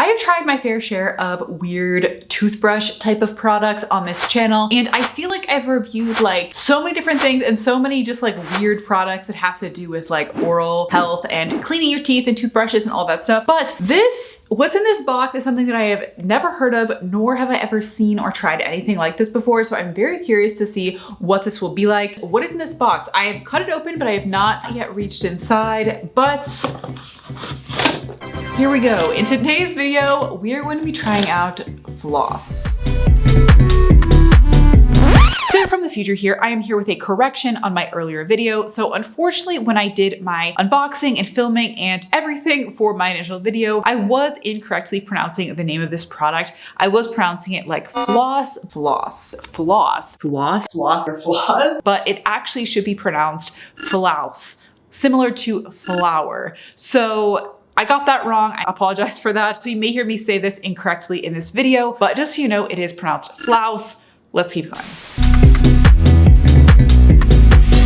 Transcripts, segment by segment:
I have tried my fair share of weird toothbrush type of products on this channel, and I feel like I've reviewed like so many different things and so many just like weird products that have to do with like oral health and cleaning your teeth and toothbrushes and all that stuff. But what's in this box is something that I have never heard of, nor have I ever seen or tried anything like this before. So I'm very curious to see what this will be like. What is in this box? I have cut it open, but I have not yet reached inside, but here we go. In today's video, we are going to be trying out floss. So from the future here, I am here with a correction on my earlier video. So unfortunately, when I did my unboxing and filming and everything for my initial video, I was incorrectly pronouncing the name of this product. I was pronouncing it like floss, but it actually should be pronounced Flaus, similar to flower. So I got that wrong. I apologize for that. So you may hear me say this incorrectly in this video, but just so you know, it is pronounced Flaus. Let's keep going.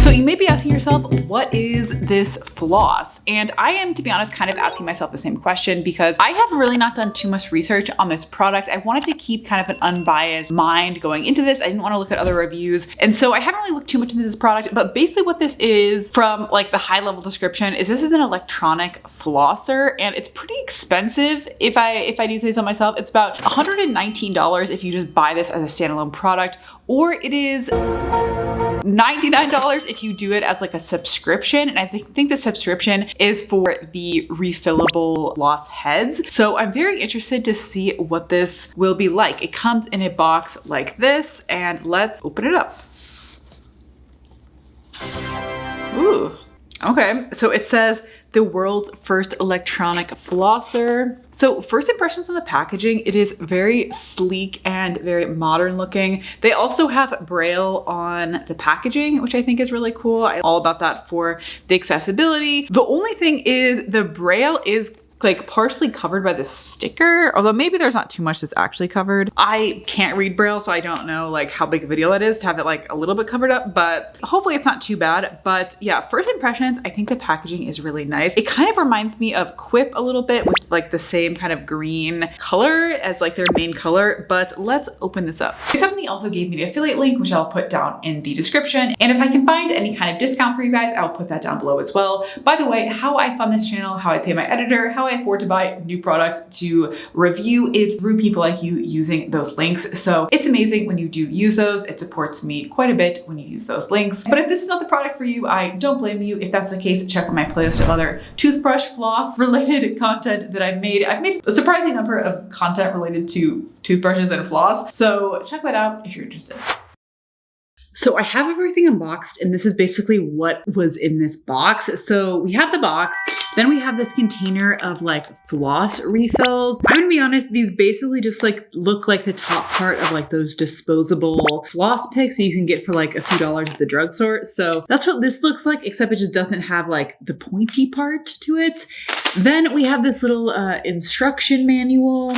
So you may be asking yourself, what is this floss? And I am, to be honest, kind of asking myself the same question because I have really not done too much research on this product. I wanted to keep kind of an unbiased mind going into this. I didn't want to look at other reviews. And so I haven't really looked too much into this product, but basically what this is from like the high level description is this is an electronic flosser and it's pretty expensive if I do say so myself. It's about $119 if you just buy this as a standalone product, or it is $99 if you do it as like a subscription. And I think the subscription is for the refillable floss heads. So I'm very interested to see what this will be like. It comes in a box like this, and let's open it up. Ooh, okay. So it says the world's first electronic flosser. So first impressions on the packaging, it is very sleek and very modern looking. They also have Braille on the packaging, which I think is really cool. I'm all about that for the accessibility. The only thing is the Braille is like partially covered by the sticker, although maybe there's not too much that's actually covered. I can't read Braille, so I don't know like how big a deal that is to have it like a little bit covered up, but hopefully it's not too bad. But yeah, first impressions, I think the packaging is really nice. It kind of reminds me of Quip a little bit with like the same kind of green color as like their main color, but let's open this up. The company also gave me an affiliate link, which I'll put down in the description. And if I can find any kind of discount for you guys, I'll put that down below as well. By the way, how I fund this channel, how I pay my editor, how I afford to buy new products to review is through people like you using those links. So it's amazing when you do use those. It supports me quite a bit when you use those links. But if this is not the product for you, I don't blame you. If that's the case, check out my playlist of other toothbrush floss related content that I've made. I've made a surprising number of content related to toothbrushes and floss. So check that out if you're interested. So I have everything unboxed, and this is basically what was in this box. So we have the box, then we have this container of like floss refills. I'm gonna be honest, these basically just like look like the top part of like those disposable floss picks that you can get for like a few dollars at the drugstore. So that's what this looks like, except it just doesn't have like the pointy part to it. Then we have this little instruction manual.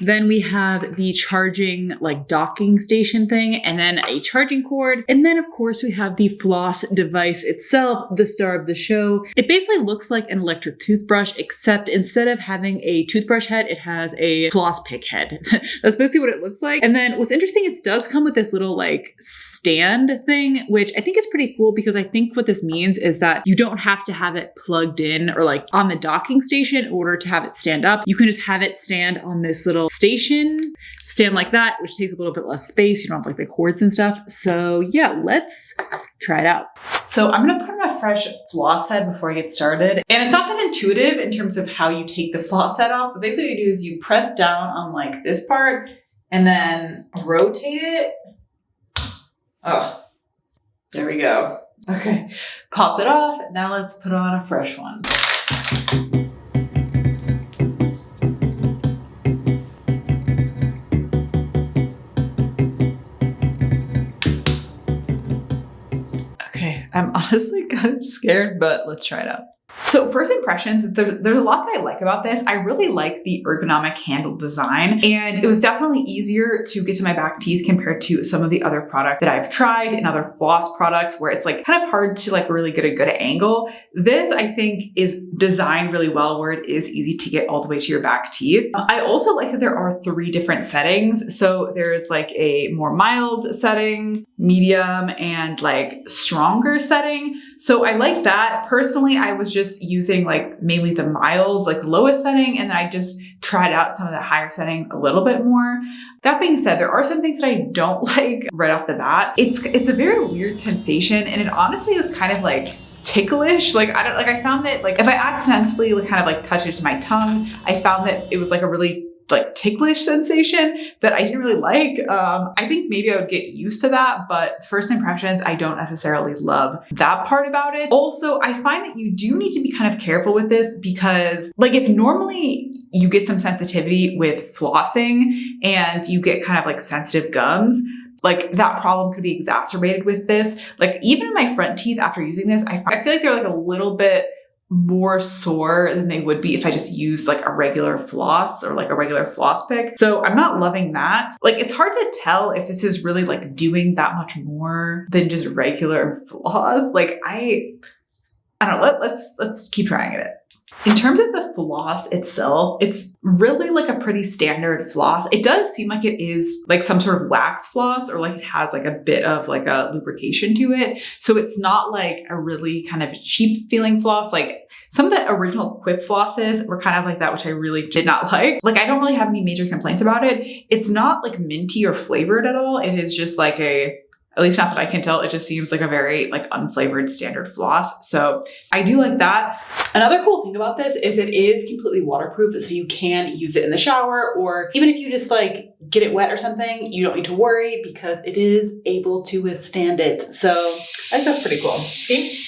Then we have the charging like docking station thing, and then a charging cord. And then of course we have the floss device itself, the star of the show. It basically looks like an electric toothbrush, except instead of having a toothbrush head, it has a floss pick head. That's basically what it looks like. And then what's interesting, it does come with this little like stand thing, which I think is pretty cool because I think what this means is that you don't have to have it plugged in or like on the docking station in order to have it stand up. You can just have it stand on this little stand like that, which takes a little bit less space. You don't have like the cords and stuff. So yeah, let's try it out. So I'm gonna put on a fresh floss head before I get started. And it's not that intuitive in terms of how you take the floss head off, but basically what you do is you press down on like this part and then rotate it. Oh, there we go. Okay, popped it off. Now let's put on a fresh one. I'm honestly kind of scared, but let's try it out. So first impressions, there's a lot that I like about this. I really like the ergonomic handle design, and it was definitely easier to get to my back teeth compared to some of the other products that I've tried and other floss products where it's like kind of hard to like really get a good angle. This I think is designed really well where it is easy to get all the way to your back teeth. I also like that there are 3 different settings. So there's like a more mild setting, medium, and like stronger setting. So I liked that. Personally, I was just using like mainly the milds, like the lowest setting, and then I just tried out some of the higher settings a little bit more. That being said, there are some things that I don't like right off the bat. It's a very weird sensation, and it honestly was kind of like ticklish. Like I found that like if I accidentally like kind of like touched it to my tongue, I found that it was like a really like ticklish sensation that I didn't really like. I think maybe I would get used to that, but first impressions, I don't necessarily love that part about it. Also, I find that you do need to be kind of careful with this because like if normally you get some sensitivity with flossing and you get kind of like sensitive gums, like that problem could be exacerbated with this. Like even in my front teeth after using this, I feel like they're like a little bit more sore than they would be if I just used like a regular floss or like a regular floss pick. So I'm not loving that. Like it's hard to tell if this is really like doing that much more than just regular floss. Like I don't know, let's keep trying it. In terms of the floss itself, it's really like a pretty standard floss. It does seem like it is like some sort of wax floss or like it has like a bit of like a lubrication to it. So it's not like a really kind of cheap feeling floss. Like some of the original Quip flosses were kind of like that, which I really did not like. Like I don't really have any major complaints about it. It's not like minty or flavored at all. It is just like at least not that I can tell, it just seems like a very like unflavored standard floss. So I do like that. Another cool thing about this is it is completely waterproof, so you can use it in the shower, or even if you just like get it wet or something, you don't need to worry because it is able to withstand it. So I think that's pretty cool. See?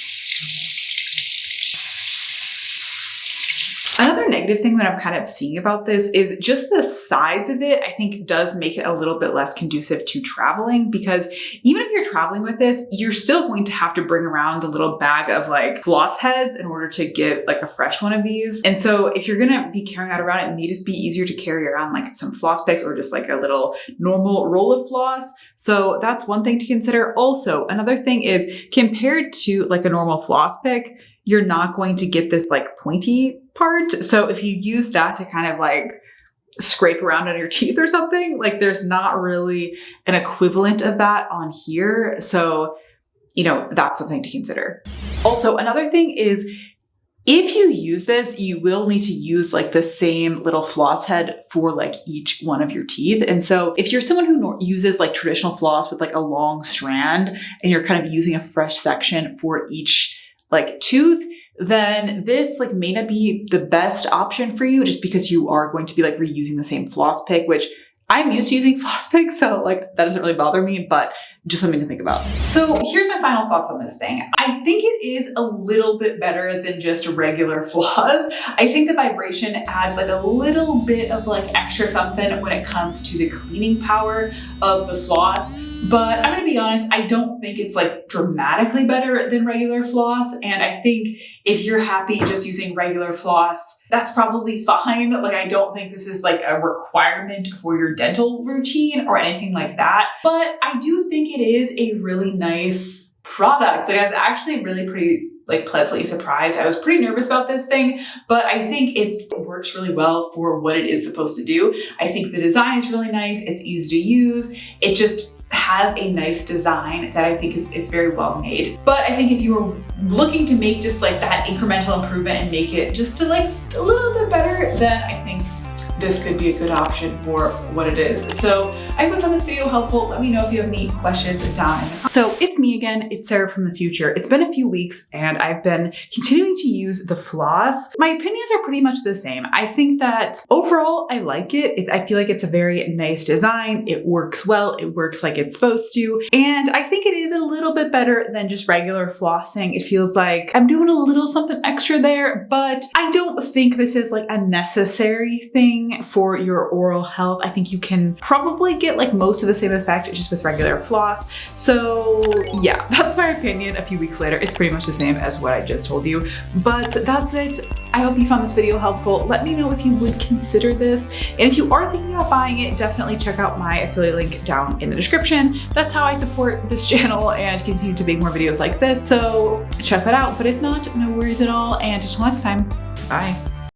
Another negative thing that I'm kind of seeing about this is just the size of it, I think does make it a little bit less conducive to traveling, because even if you're traveling with this, you're still going to have to bring around a little bag of like floss heads in order to get like a fresh one of these. And so if you're gonna be carrying that around, it may just be easier to carry around like some floss picks or just like a little normal roll of floss. So that's one thing to consider. Also, another thing is compared to like a normal floss pick, you're not going to get this like pointy part. So if you use that to kind of like scrape around on your teeth or something, like there's not really an equivalent of that on here. So, you know, that's something to consider. Also, another thing is if you use this, you will need to use like the same little floss head for like each one of your teeth. And so if you're someone who uses like traditional floss with like a long strand and you're kind of using a fresh section for each like tooth, then this like may not be the best option for you just because you are going to be like reusing the same floss pick, which I'm used to using floss picks, so like that doesn't really bother me, but just something to think about. So here's my final thoughts on this thing. I think it is a little bit better than just regular floss. I think the vibration adds like a little bit of like extra something when it comes to the cleaning power of the floss. But I'm gonna be honest, I don't think it's like dramatically better than regular floss. And I think if you're happy just using regular floss, that's probably fine. Like, I don't think this is like a requirement for your dental routine or anything like that. But I do think it is a really nice product. Like, I was actually really pretty like pleasantly surprised. I was pretty nervous about this thing, but I think it works really well for what it is supposed to do. I think the design is really nice. It's easy to use. It just has a nice design that I think it's very well made. But I think if you were looking to make just like that incremental improvement and make it just to like a little bit better, then I think this could be a good option for what it is. So I hope you found this video helpful. Let me know if you have any questions down in the comments. So it's me again, it's Sarah from the future. It's been a few weeks and I've been continuing to use the floss. My opinions are pretty much the same. I think that overall I like it. I feel like it's a very nice design. It works well. It works like it's supposed to. And I think it is a little bit better than just regular flossing. It feels like I'm doing a little something extra there, but I don't think this is like a necessary thing. anything for your oral health. I think you can probably get like most of the same effect just with regular floss. So yeah, that's my opinion. A few weeks later, it's pretty much the same as what I just told you, but that's it. I hope you found this video helpful. Let me know if you would consider this. And if you are thinking about buying it, definitely check out my affiliate link down in the description. That's how I support this channel and continue to make more videos like this. So check that out. But if not, no worries at all. And until next time, bye.